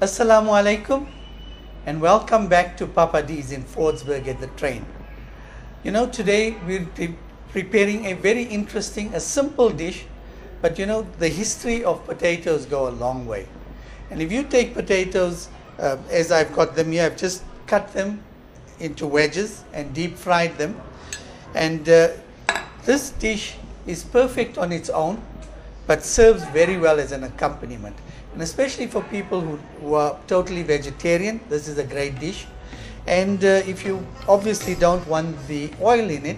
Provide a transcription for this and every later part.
Assalamu alaikum and welcome back to Papa D's in Fordsburg at the train. You know, today we're preparing a very interesting, a simple dish, but you know, the history of potatoes go a long way. And if you take potatoes, as I've got them here, I've just cut them into wedges and deep fried them. And this dish is perfect on its own, but serves very well as an accompaniment. And especially for people who are totally vegetarian, this is a great dish. And if you obviously don't want the oil in it,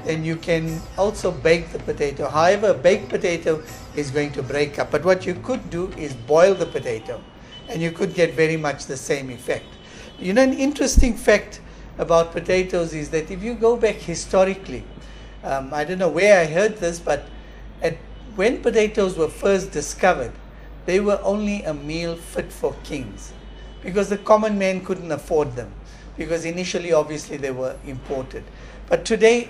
then you can also bake the potato. However, a baked potato is going to break up. But what you could do is boil the potato, and you could get very much the same effect. You know, an interesting fact about potatoes is that if you go back historically, I don't know where I heard this, but when potatoes were first discovered, they were only a meal fit for kings, because the common man couldn't afford them, because initially obviously they were imported. But today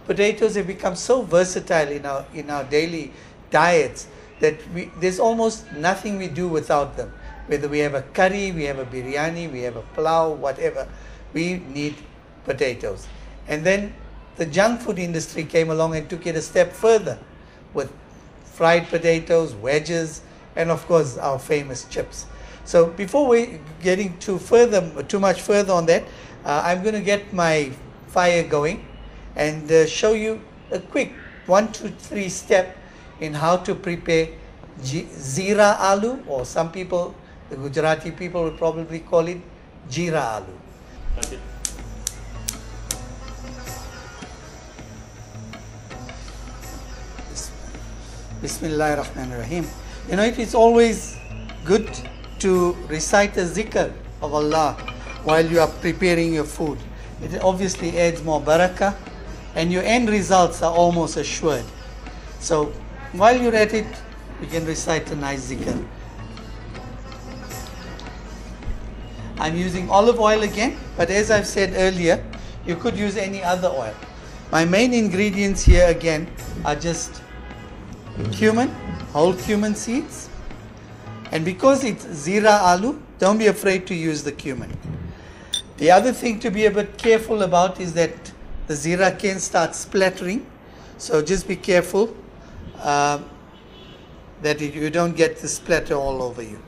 potatoes have become so versatile in our daily diets that there's almost nothing we do without them. Whether we have a curry, we have a biryani, we have a pulao, whatever, we need potatoes. And then the junk food industry came along and took it a step further with fried potatoes, wedges, and of course our famous chips. So before we getting too much further on that, I'm going to get my fire going and show you a quick 1, 2, 3 step in how to prepare Zeera aloo, or some people, the Gujarati people would probably call it Jeera aloo. Okay. Bismillahir Rahmanir Rahim. You know, it is always good to recite a zikr of Allah while you are preparing your food. It obviously adds more barakah, and your end results are almost assured. So while you're at it, you can recite a nice zikr. I'm using olive oil again, but as I've said earlier, you could use any other oil. My main ingredients here again are just cumin, whole cumin seeds, and because it's Zeera aloo, don't be afraid to use the cumin. The other thing to be a bit careful about is that the Zeera can start splattering, so just be careful that you don't get the splatter all over you.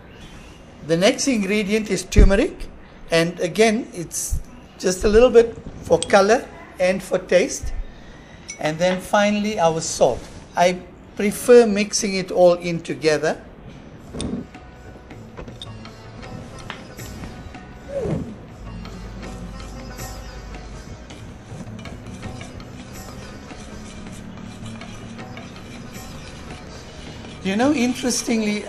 The next ingredient is turmeric, and again it's just a little bit for color and for taste. And then finally our salt. I prefer mixing it all in together. You know, interestingly,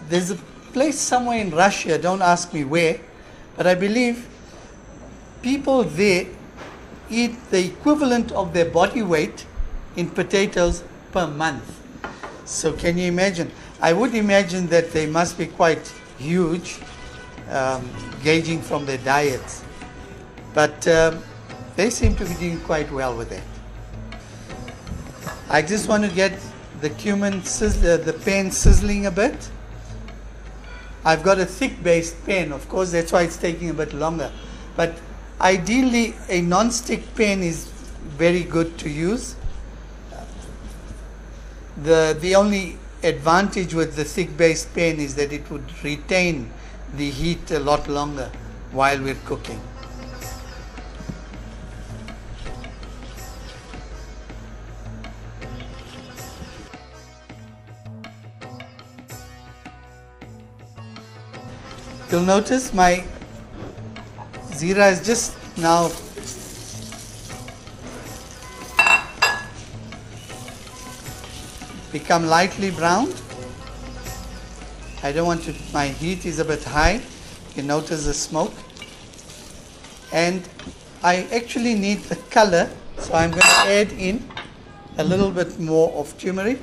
there's a place somewhere in Russia, don't ask me where, but I believe people there eat the equivalent of their body weight in potatoes per month. So can you imagine? I would imagine that they must be quite huge, gauging from their diets. But they seem to be doing quite well with that. I just want to get the cumin, the pan sizzling a bit. I've got a thick based pan, of course, that's why it's taking a bit longer. But ideally a non-stick pan is very good to use. The only advantage with the thick based pan is that it would retain the heat a lot longer while we're cooking. You'll notice my Zeera is just now become lightly browned. I don't want to, my heat is a bit high. You can notice the smoke. And I actually need the color, so I'm going to add in a little bit more of turmeric.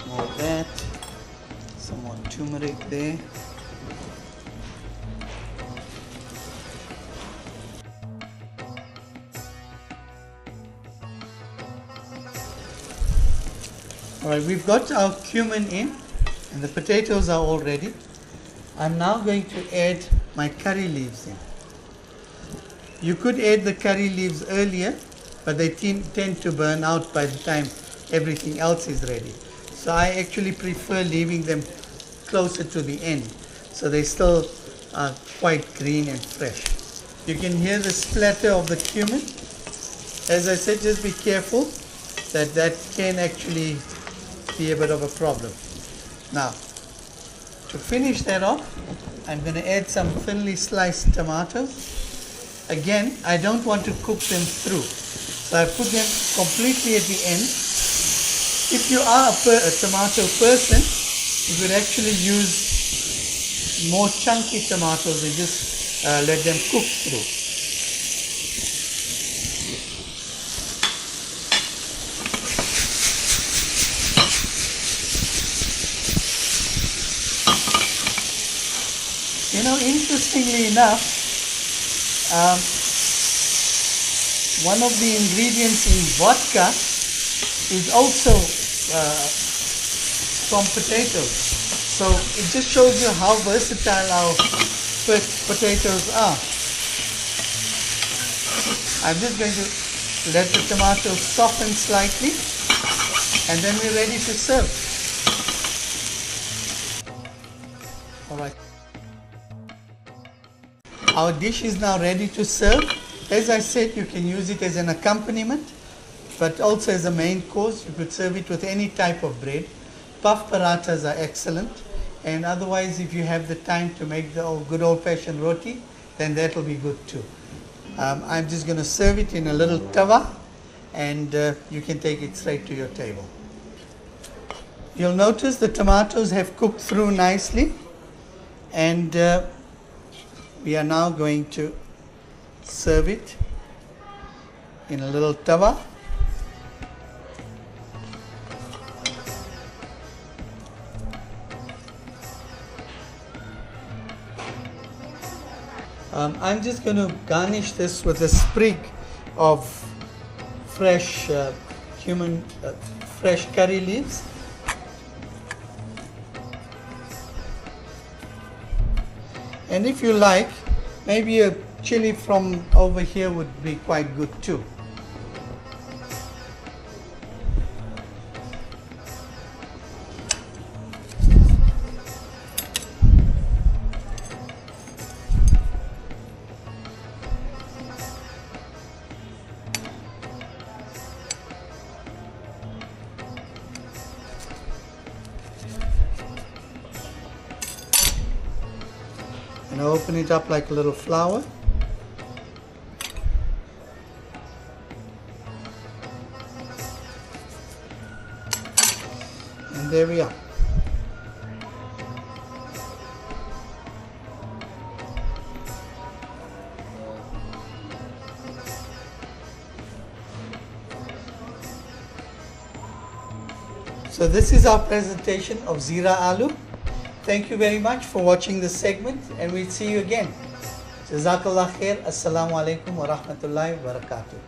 More of that, some more turmeric. turmeric there. Alright, we've got our cumin in and the potatoes are all ready. I'm now going to add my curry leaves in. You could add the curry leaves earlier, but they tend to burn out by the time everything else is ready. So I actually prefer leaving them closer to the end, so they still are quite green and fresh. You can hear the splatter of the cumin. As I said, just be careful that can actually be a bit of a problem. Now, to finish that off, I'm going to add some thinly sliced tomatoes. Again, I don't want to cook them through, so I put them completely at the end. If you are a tomato person, you could actually use more chunky tomatoes and just let them cook through. You know, interestingly enough, one of the ingredients in vodka is also from potatoes. So it just shows you how versatile our potatoes are. I'm just going to let the tomatoes soften slightly and then we're ready to serve. Alright. Our dish is now ready to serve. As I said, you can use it as an accompaniment, but also as a main course. You could serve it with any type of bread. Puff parathas are excellent, and otherwise if you have the time to make the good old-fashioned roti, then that will be good too. I'm just going to serve it in a little tawa, and you can take it straight to your table. You'll notice the tomatoes have cooked through nicely, and we are now going to serve it in a little tawa. I'm just going to garnish this with a sprig of fresh fresh curry leaves. And if you like, maybe a chili from over here would be quite good too. And open it up like a little flower. And there we are. So this is our presentation of Zeera Aloo. Thank you very much for watching this segment, and we'll see you again. Jazakallah khair. Assalamu alaikum wa rahmatullahi wa barakatuh.